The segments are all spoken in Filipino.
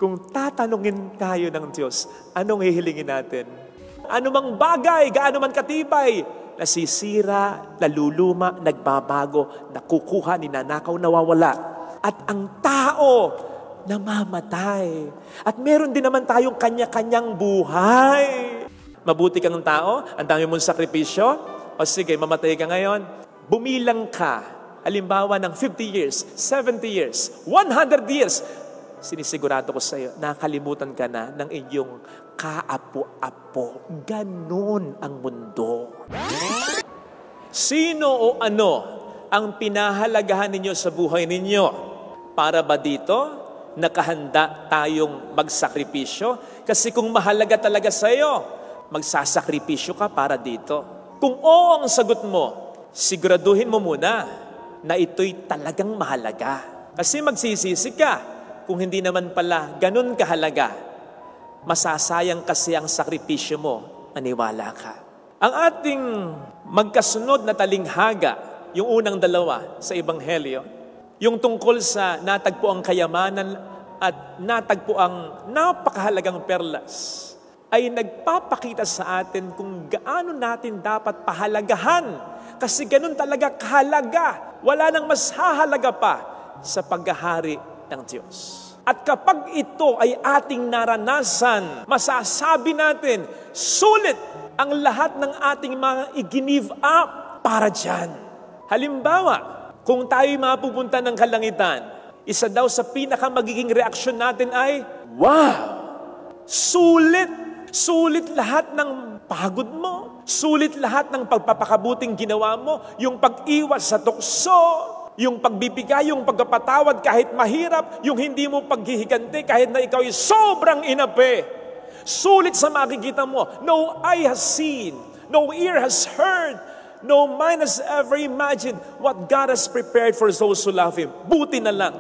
Kung tatanungin tayo ng Diyos, anong hihilingin natin? Ano mang bagay, gaano man katibay, nasisira, naluluma, nagbabago, nakukuha, ninanakaw, nawawala. At ang tao, namamatay. At meron din naman tayong kanya-kanyang buhay. Mabuti kang tao, ang dami mong sakripisyo, o sige, mamatay ka ngayon, bumilang ka. Halimbawa ng 50 years, 70 years, 100 years, sinisigurado ko sa iyo, nakalimutan ka na ng inyong kaapo-apo. Ganon ang mundo. Sino o ano ang pinahalagahan ninyo sa buhay ninyo? Para ba dito, nakahanda tayong magsakripisyo? Kasi kung mahalaga talaga sa iyo, magsasakripisyo ka para dito. Kung oo ang sagot mo, siguraduhin mo muna na ito'y talagang mahalaga. Kasi magsisisi ka kung hindi naman pala ganun kahalaga. Masasayang kasi ang sakripisyo mo, maniwala ka. Ang ating magkasunod na talinghaga, yung unang dalawa sa Ebanghelyo, yung tungkol sa natagpo ang kayamanan at natagpo ang napakahalagang perlas, ay nagpapakita sa atin kung gaano natin dapat pahalagahan. Kasi ganun talaga kahalaga. Wala nang mas hahalaga pa sa paghahari ng Diyos. At kapag ito ay ating naranasan, masasabi natin, sulit ang lahat ng ating mga i-give up para dyan. Halimbawa, kung tayo'y mapupunta ng kalangitan, isa daw sa pinakamagiging reaksyon natin ay, wow! Sulit! Sulit lahat ng pagod mo. Sulit lahat ng pagpapakabuting ginawa mo. Yung pag-iwas sa tukso, yung pagbibigay, yung pagpapatawad kahit mahirap, yung hindi mo paghihiganti kahit na ikaw ay sobrang inape. Sulit sa makikita mo. No eye has seen, no ear has heard, no mind has ever imagined what God has prepared for those who love Him. Buti na lang,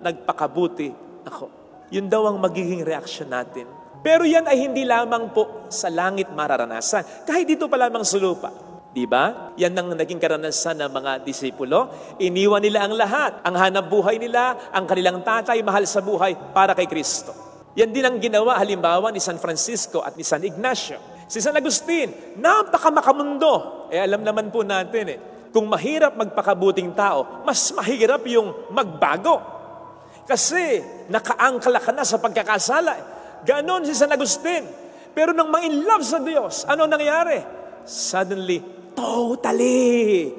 nagpakabuti ako. Yun daw ang magiging reaksyon natin. Pero yan ay hindi lamang po sa langit mararanasan. Kahit dito pa lamang sa lupa. Diba? Yan ang naging karanasan ng mga disipulo. Iniwan nila ang lahat. Ang hanap buhay nila, ang kanilang tatay, mahal sa buhay para kay Kristo. Yan din ang ginawa halimbawa ni San Francisco at ni San Ignacio. Si San Agustin, napakamakamundo. Alam naman po natin kung mahirap magpakabuting tao, mas mahirap yung magbago. Kasi nakaangkla ka na sa pagkakasala. Ganon si San Agustin. Pero nang ma-in love sa Diyos, ano nangyari? Suddenly, totally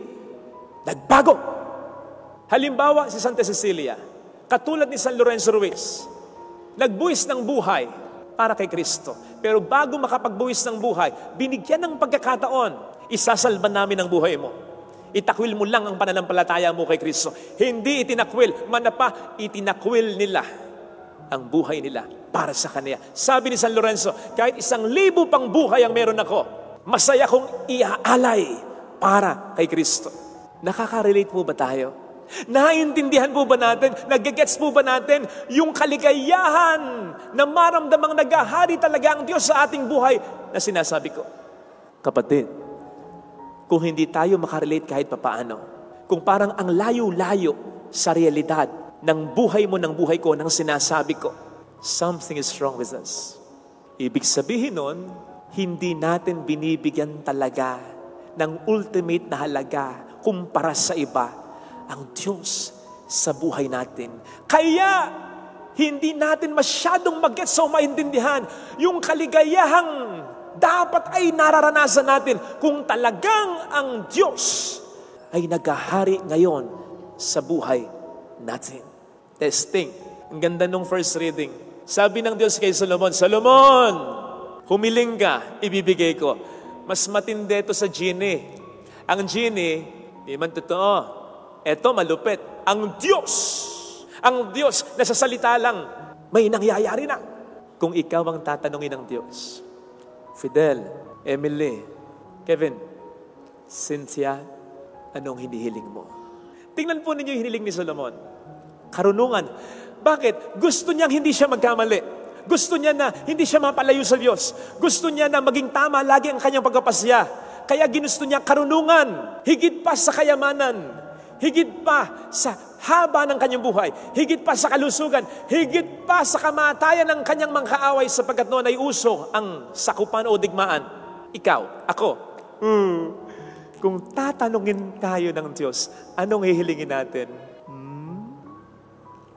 nagbago. Halimbawa, si Santa Cecilia, katulad ni San Lorenzo Ruiz, nagbuwis ng buhay para kay Kristo. Pero bago makapagbuwis ng buhay, binigyan ng pagkakataon, isasalba namin ang buhay mo. Itakwil mo lang ang pananampalataya mo kay Kristo. Hindi itinakwil, manapa, itinakwil nila ang buhay nila para sa Kanya. Sabi ni San Lorenzo, kahit 1,000 pang buhay ang meron ako, masaya kong iaalay para kay Kristo. Nakaka-relate po ba tayo? Naiintindihan po ba natin? Nag-gets po ba natin yung kaligayahan na maramdamang naghahari talaga ang Diyos sa ating buhay na sinasabi ko? Kapatid, kung hindi tayo makarelate kahit papaano, kung parang ang layo-layo sa realidad ng buhay mo, ng buhay ko, ng sinasabi ko, something is wrong with us. Ibig sabihin nun, hindi natin binibigyan talaga ng ultimate na halaga kumpara sa iba ang Diyos sa buhay natin. Kaya, hindi natin masyadong mag-gets o maintindihan yung kaligayahang dapat ay nararanasan natin kung talagang ang Diyos ay naghahari ngayon sa buhay natin. Testing. Ang ganda nung first reading. Sabi ng Diyos kay Solomon, Solomon, humiling ka, ibibigay ko. Mas matindi ito sa genie. Ang genie, di man totoo. Ito malupit. Ang Diyos na sa salita lang, may nangyayari na. Kung ikaw ang tatanungin ng Diyos, Fidel, Emily, Kevin, Cynthia, anong hinihiling mo? Tingnan po ninyo yung hiniling ni Solomon. Karunungan. Bakit? Gusto niyang hindi siya magkamali. Gusto niya na hindi siya mapalayo sa Diyos. Gusto niya na maging tama lagi ang kanyang pagpapasya. Kaya ginusto niya karunungan. Higit pa sa kayamanan. Higit pa sa haba ng kanyang buhay, higit pa sa kalusugan, higit pa sa kamatayan ng kanyang mga kaaway sapagkat noon ay uso ang sakupan o digmaan. Ikaw, ako, kung tatanungin tayo ng Diyos, anong hihilingin natin?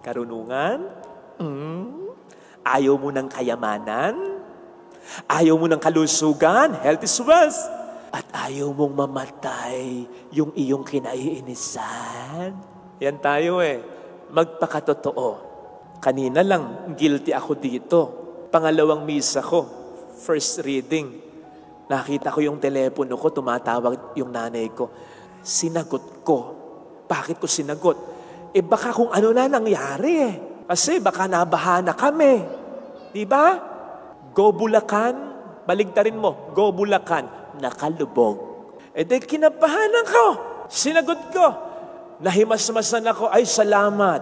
Karunungan? Ayaw mo ng kayamanan? Ayaw mo ng kalusugan? Health is wealth. At ayaw mong mamatay yung iyong kinaiinisan? Yan tayo magpakatotoo. Kanina lang, guilty ako dito. Pangalawang misa ko, first reading. Nakita ko yung telepono ko, tumatawag yung nanay ko. Sinagot ko. Bakit ko sinagot? Baka kung ano na nangyari Kasi baka nabaha na kami. Diba? Go Bulacan, baligtarin mo, Go Bulacan, nakalubog. Di kinabahan ako. Sinagot ko. Nahimasmasan ako, ay salamat.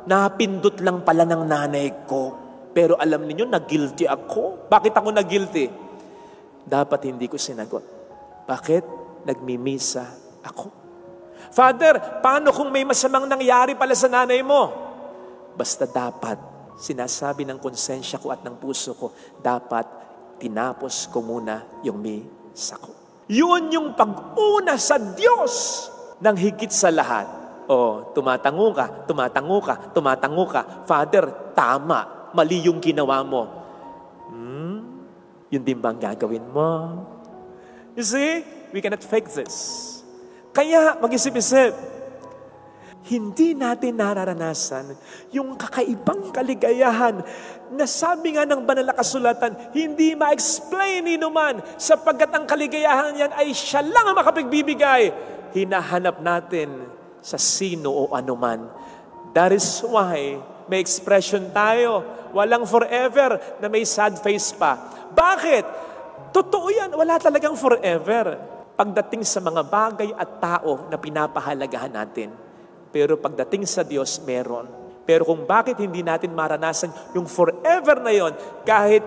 Napindot lang pala ng nanay ko. Pero alam niyo, nag-guilty ako. Bakit ako nag-guilty? Dapat hindi ko sinagot. Bakit? Nagmimisa ako. Father, paano kung may masamang nangyari pala sa nanay mo? Basta dapat, sinasabi ng konsensya ko at ng puso ko, dapat tinapos ko muna yung misa ko. Yun yung pag-una sa Diyos ng higit sa lahat. Tumatango ka. Father, tama, mali yung ginawa mo. Yun din ba ang gagawin mo? You see, we cannot fake this. Kaya, mag-isip-isip, hindi natin nararanasan yung kakaibang kaligayahan na sabi nga ng banal na kasulatan, hindi ma-explain ni numan sapagkat ang kaligayahan yan ay siya lang ang makapagbibigay. Hinahanap natin sa sino o anuman. That is why may expression tayo, walang forever na may sad face pa. Bakit? Totoo yan, wala talagang forever. Pagdating sa mga bagay at tao na pinapahalagahan natin. Pero pagdating sa Diyos, meron. Pero kung bakit hindi natin maranasan yung forever na yon kahit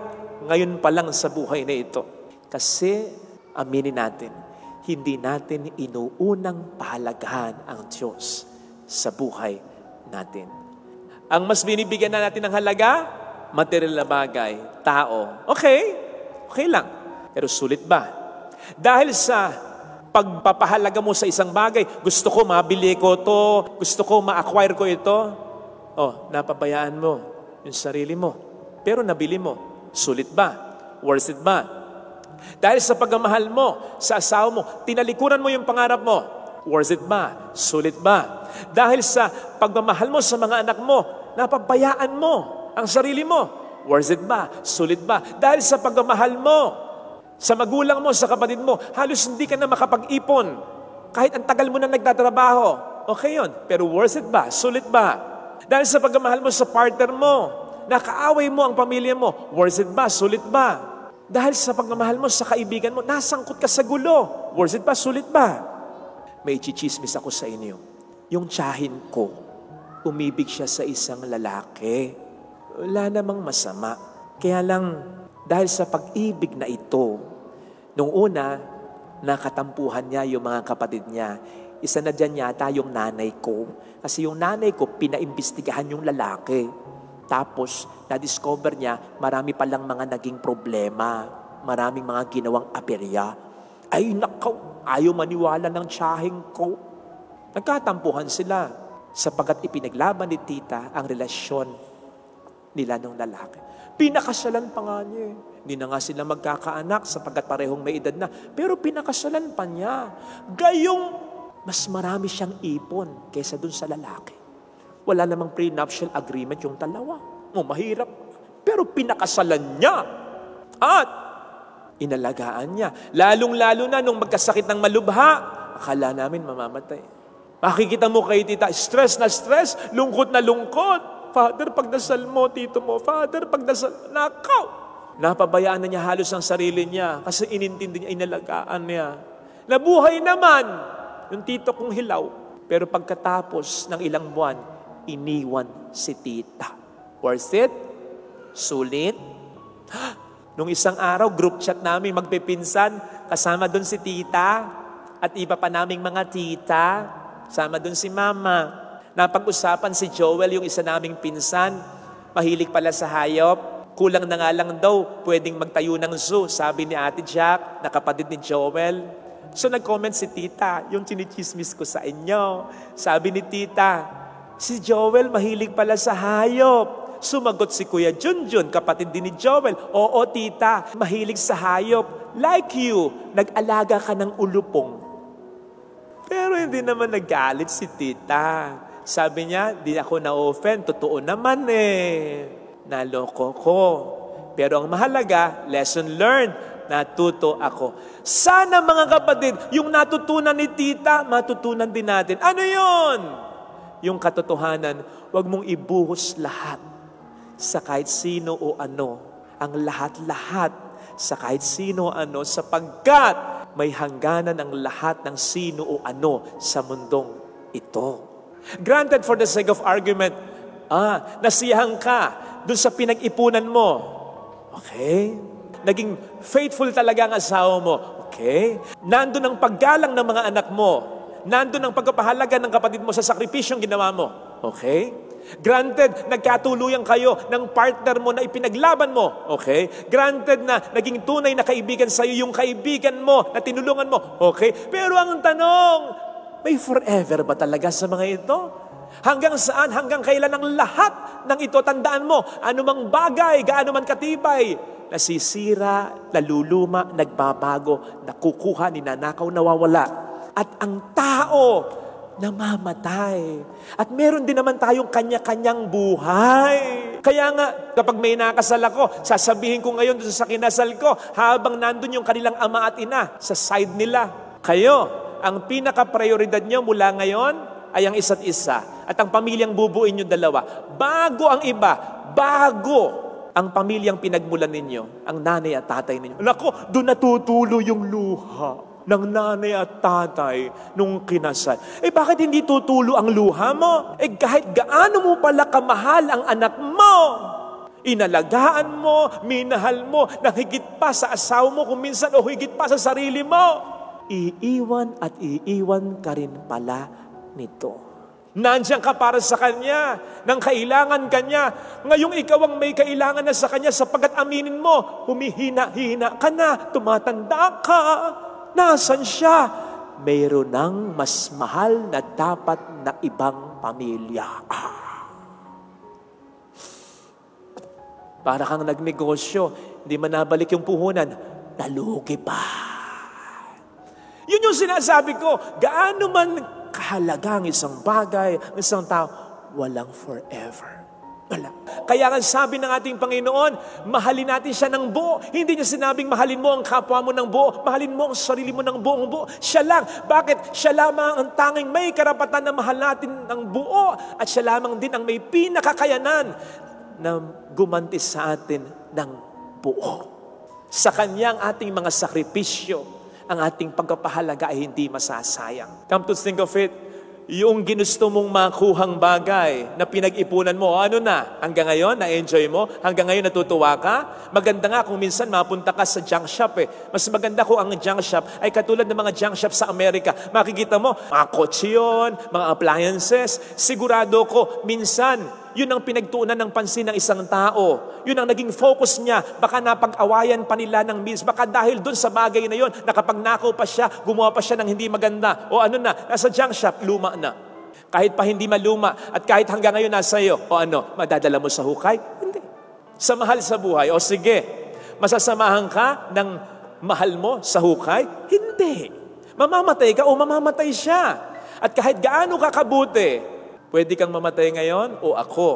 ngayon pa lang sa buhay na ito. Kasi, aminin natin, hindi natin inuunang pahalagahan ang Diyos sa buhay natin. Ang mas binibigyan na natin ng halaga, material na bagay, tao. Okay lang. Pero sulit ba? Dahil sa pagpapahalaga mo sa isang bagay, gusto ko mabili ko to, gusto ko ma-acquire ko ito, napabayaan mo yung sarili mo. Pero nabili mo. Sulit ba? Worth it ba? Dahil sa pagmamahal mo sa asawa mo, tinalikuran mo yung pangarap mo. Worth it ba? Sulit ba? Dahil sa pagmamahal mo sa mga anak mo, napabayaan mo ang sarili mo. Worth it ba? Sulit ba? Dahil sa pagmamahal mo sa magulang mo, sa kapatid mo, halos hindi ka na makapag-ipon. Kahit ang tagal mo na nagtatrabaho. Okay yun. Pero worth it ba? Sulit ba? Dahil sa pagmamahal mo sa partner mo, nakaaway mo ang pamilya mo. Worth it ba? Sulit ba? Dahil sa pagmamahal mo sa kaibigan mo, nasangkot ka sa gulo. Worth it ba? Sulit ba? May chichismis ako sa inyo. Yung tiyahin ko, umibig siya sa isang lalaki. Wala namang masama. Kaya lang, dahil sa pag-ibig na ito, nung una, nakatampuhan niya yung mga kapatid niya. Isa na dyan yata yung nanay ko. Kasi yung nanay ko, pinaimbestigahan yung lalaki. Tapos, na-discover niya, marami palang mga naging problema. Maraming mga ginawang aperya. Ay, nakaw, ayaw maniwala ng tiyahing ko. Nagkatampuhan sila sapagkat ipinaglaban ni tita ang relasyon nila ng lalaki. Pinakasalan pa nga niya. Hindi na nga sila magkakaanak sapagkat parehong may edad na. Pero pinakasalan pa niya. Gayong mas marami siyang ipon kaysa dun sa lalaki. Wala namang prenuptial agreement yung dalawa. Mahirap. Pero pinakasalan niya. At inalagaan niya. Lalong-lalo na nung magkasakit ng malubha, akala namin mamamatay. Makikita mo kay tita, stress na stress, lungkot na lungkot. Father, pagdasal mo, tito mo. Father, pagdasal, nakaw. Napabayaan na niya halos ang sarili niya kasi inintindi niya, inalagaan niya. Nabuhay naman yung tito kong hilaw. Pero pagkatapos ng ilang buwan, iniwan si tita. Worth it? Sulit? Nung isang araw, group chat namin magpipinsan, kasama doon si tita at iba pa naming mga tita, kasama doon si mama. Napag-usapan si Joel, yung isa naming pinsan, mahilig pala sa hayop. Kulang na nga lang daw, pwedeng magtayo ng zoo, sabi ni Ate Jack, na kapatid ni Joel. So nag-comment si Tita, yung chinichismis ko sa inyo. Sabi ni Tita, si Joel mahilig pala sa hayop. Sumagot si Kuya Junjun, kapatid din ni Joel, oo Tita, mahilig sa hayop. Like you, nag-alaga ka ng ulupong. Pero hindi naman nagalit si Tita. Sabi niya, di ako na-offend, totoo naman naloko ko. Pero ang mahalaga, lesson learned, natuto ako. Sana mga kapatid, yung natutunan ni Tita, matutunan din natin. Ano yun? Yung katotohanan, huwag mong ibuhos lahat sa kahit sino o ano. Ang lahat-lahat sa kahit sino o ano, sapagkat may hangganan ang lahat ng sino o ano sa mundong ito. Granted, for the sake of argument, nasiyahan ka doon sa pinag-ipunan mo. Okay? Naging faithful talaga ang asawa mo. Okay? Nandun ang paggalang ng mga anak mo. Nandun ang pagpapahalaga ng kapatid mo sa sakripisyong ginawa mo. Okay? Granted, nagkatuluyan kayo ng partner mo na ipinaglaban mo. Okay? Granted na naging tunay na kaibigan sa'yo yung kaibigan mo na tinulungan mo. Okay? Pero ang tanong, may forever ba talaga sa mga ito? Hanggang saan, hanggang kailan ang lahat ng ito? Tandaan mo, anumang bagay, gaano man katibay, nasisira, naluluma, nagbabago, nakukuha, ninanakaw, nawawala. At ang tao, namamatay. At meron din naman tayong kanya-kanyang buhay. Kaya nga, kapag may nakasal ako, sasabihin ko ngayon sa kinasal ko, habang nandun yung kanilang ama at ina, sa side nila, kayo, ang pinaka-prioridad nyo mula ngayon ay ang isa't isa. At ang pamilyang bubuin nyo dalawa. Bago ang iba, bago ang pamilyang pinagmulan ninyo, ang nanay at tatay ninyo. Nako, doon natutulo yung luha ng nanay at tatay nung kinasal. Bakit hindi tutulo ang luha mo? Kahit gaano mo pala kamahal ang anak mo, inalagaan mo, minahal mo, nang higit pa sa asawa mo, kung minsan o higit pa sa sarili mo, iiwan at iiwan ka rin pala nito. Nandiyan ka para sa Kanya, nang kailangan Kanya. Ngayong ikaw ang may kailangan na sa Kanya sapagkat aminin mo, humihina-hina ka na, tumatanda ka. Nasaan siya? Mayroon ng mas mahal na dapat na ibang pamilya. Para kang nagnegosyo, hindi man nabalik yung puhunan, nalugi pa. Yun yung sinasabi ko, gaano man kahalaga ang isang bagay, ang isang tao, walang forever. Wala. Kaya nga sabi ng ating Panginoon, mahalin natin siya ng buo. Hindi niya sinabing mahalin mo ang kapwa mo ng buo, mahalin mo ang sarili mo ng buong buo. Siya lang. Bakit? Siya lamang ang tanging may karapatan na mahal natin ng buo at siya lamang din ang may pinakakayanan na gumanti sa atin ng buo. Sa Kanyang ating mga sakripisyo, ang ating pagpapahalaga ay hindi masasayang. Come to think of it, yung ginusto mong makuhang bagay na pinag-ipunan mo, ano na? Hanggang ngayon, na-enjoy mo? Hanggang ngayon, natutuwa ka? Maganda nga kung minsan mapunta ka sa junk shop Mas maganda kung ang junk shop ay katulad ng mga junk shop sa Amerika. Makikita mo, mga kotse yun, mga appliances. Sigurado ko, minsan, yun ang pinagtuunan ng pansin ng isang tao. Yun ang naging focus niya. Baka napag-awayan pa nila ng miss. Baka dahil dun sa bagay na yun, nakapagnakaw pa siya, gumawa pa siya ng hindi maganda. O ano na, nasa junk shop, luma na. Kahit pa hindi maluma at kahit hanggang ngayon nasa iyo, o ano, madadala mo sa hukay? Hindi. Sa mahal sa buhay, o sige, masasamahan ka ng mahal mo sa hukay? Hindi. Mamamatay ka o mamamatay siya. At kahit gaano ka kabuti, pwede kang mamatay ngayon o ako.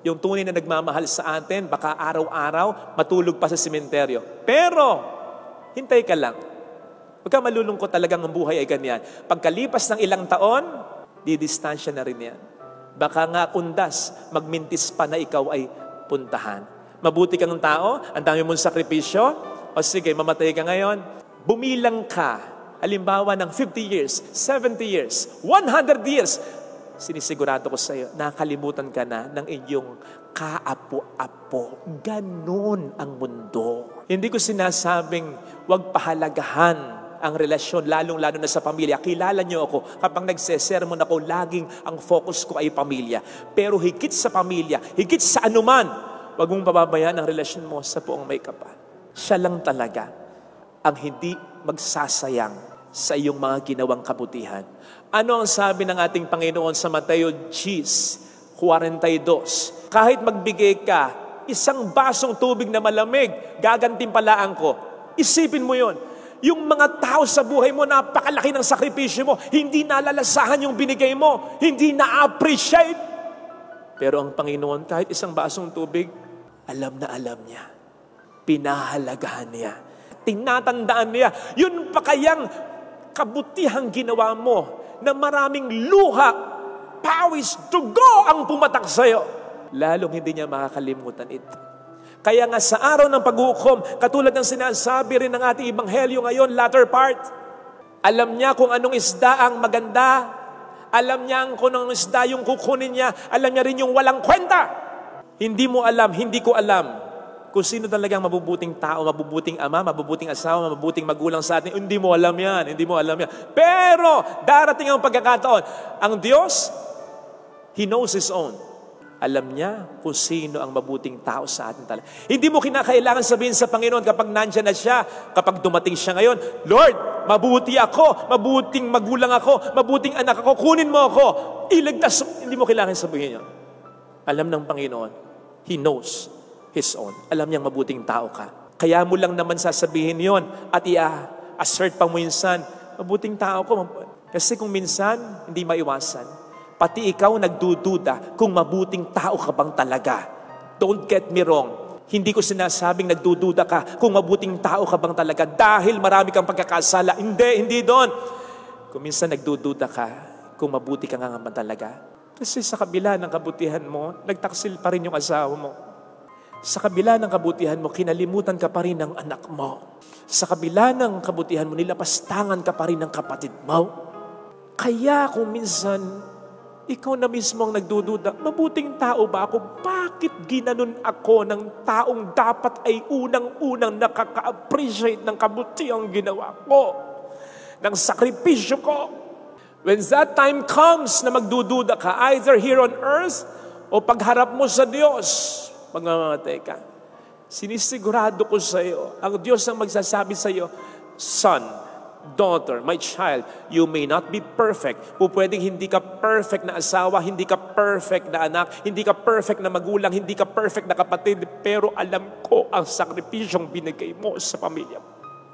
Yung tunay na nagmamahal sa atin, baka araw-araw matulog pa sa sementeryo. Pero, hintay ka lang. Pagka malulungkot talagang ang buhay ay ganyan. Pagkalipas ng ilang taon, didistansya na rin yan. Baka nga kundas, magmintis pa na ikaw ay puntahan. Mabuti kang tao, ang dami mong sakripisyo, o sige, mamatay ka ngayon, bumilang ka, halimbawa ng 50 years, 70 years, 100 years, sinisigurado ko sa iyo, nakalimutan ka na ng inyong kaapo-apo. Ganon ang mundo. Hindi ko sinasabing huwag pahalagahan ang relasyon, lalong-lalo na sa pamilya. Kilala niyo ako, kapag nagsesermon ako, laging ang focus ko ay pamilya. Pero higit sa pamilya, higit sa anuman, huwag mong pababayaan ang relasyon mo sa buong may kapal. Siya lang talaga ang hindi magsasayang sa iyong mga ginawang kabutihan. Ano ang sabi ng ating Panginoon sa Mateo 10:42? Kahit magbigay ka, isang basong tubig na malamig, gagantimpalaan ko. Isipin mo yon. Yung mga tao sa buhay mo, napakalaki ng sakripisyo mo, hindi nalalasahan yung binigay mo, hindi na-appreciate. Pero ang Panginoon, kahit isang basong tubig, alam na alam niya. Pinahalagahan niya. Tinatandaan niya. Yun pa kayang kabutihang ginawa mo na maraming luha, pawis, dugo ang pumatak sa'yo. Lalong hindi niya makakalimutan ito. Kaya nga sa araw ng paghukom, katulad ng sinasabi rin ng ating Ebanghelyo ngayon, latter part, alam niya kung anong isda ang maganda, alam niya kung anong isda yung kukunin niya, alam niya rin yung walang kwenta. Hindi mo alam, hindi ko alam kung sino talagang mabubuting tao, mabubuting ama, mabubuting asawa, mabubuting magulang sa atin. Hindi mo alam yan, hindi mo alam yan. Pero darating ang pagkakataon, ang Diyos, He knows His own. Alam niya kung sino ang mabuting tao sa atin talaga. Hindi mo kinakailangan sabihin sa Panginoon kapag nandyan na siya, kapag dumating siya ngayon, Lord, mabuti ako, mabuting magulang ako, mabuting anak ako, kunin mo ako, iligtas. Hindi mo kailangan sabihin yun. Alam ng Panginoon, He knows His own. Alam niyang mabuting tao ka. Kaya mo lang naman sasabihin yon at assert pa mo minsan, mabuting tao ko. Kasi kung minsan, hindi maiwasan. Pati ikaw nagdududa kung mabuting tao ka bang talaga. Don't get me wrong. Hindi ko sinasabing nagdududa ka kung mabuting tao ka bang talaga dahil marami kang pagkakasala. Hindi doon. Kung minsan nagdududa ka kung mabuti ka nga naman talaga. Kasi sa kabila ng kabutihan mo, nagtaksil pa rin yung asawa mo. Sa kabila ng kabutihan mo, kinalimutan ka pa rin ng anak mo. Sa kabila ng kabutihan mo, nilapastangan ka pa rin ng kapatid mo. Kaya kung minsan, ikaw na mismo ang nagdududa, mabuting tao ba ako? Bakit ginanon ako ng taong dapat ay unang-unang nakaka-appreciate ng kabutihang ginawa ko, ng sakripisyo ko? When that time comes na magdududa ka, either here on earth o pagharap mo sa Diyos, magmamatay ka. Sinisigurado ko sa iyo, ang Diyos ang magsasabi sa iyo, Son, daughter, my child, you may not be perfect. Pwedeng hindi ka perfect na asawa, hindi ka perfect na anak, hindi ka perfect na magulang, hindi ka perfect na kapatid, pero alam ko ang sakripisyong binigay mo sa pamilya mo.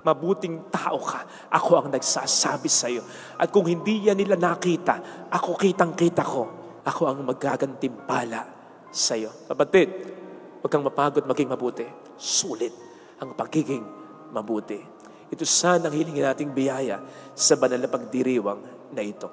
Mabuting tao ka. Ako ang nagsasabi sa iyo. At kung hindi yan nila nakita, ako kitang-kita ko. Ako ang magagantimpala sa iyo. Kapatid, huwag kang mapagod maging mabuti. Sulit ang pagiging mabuti. Ito sana ang hilingin nating biyaya sa banal na pagdiriwang na ito.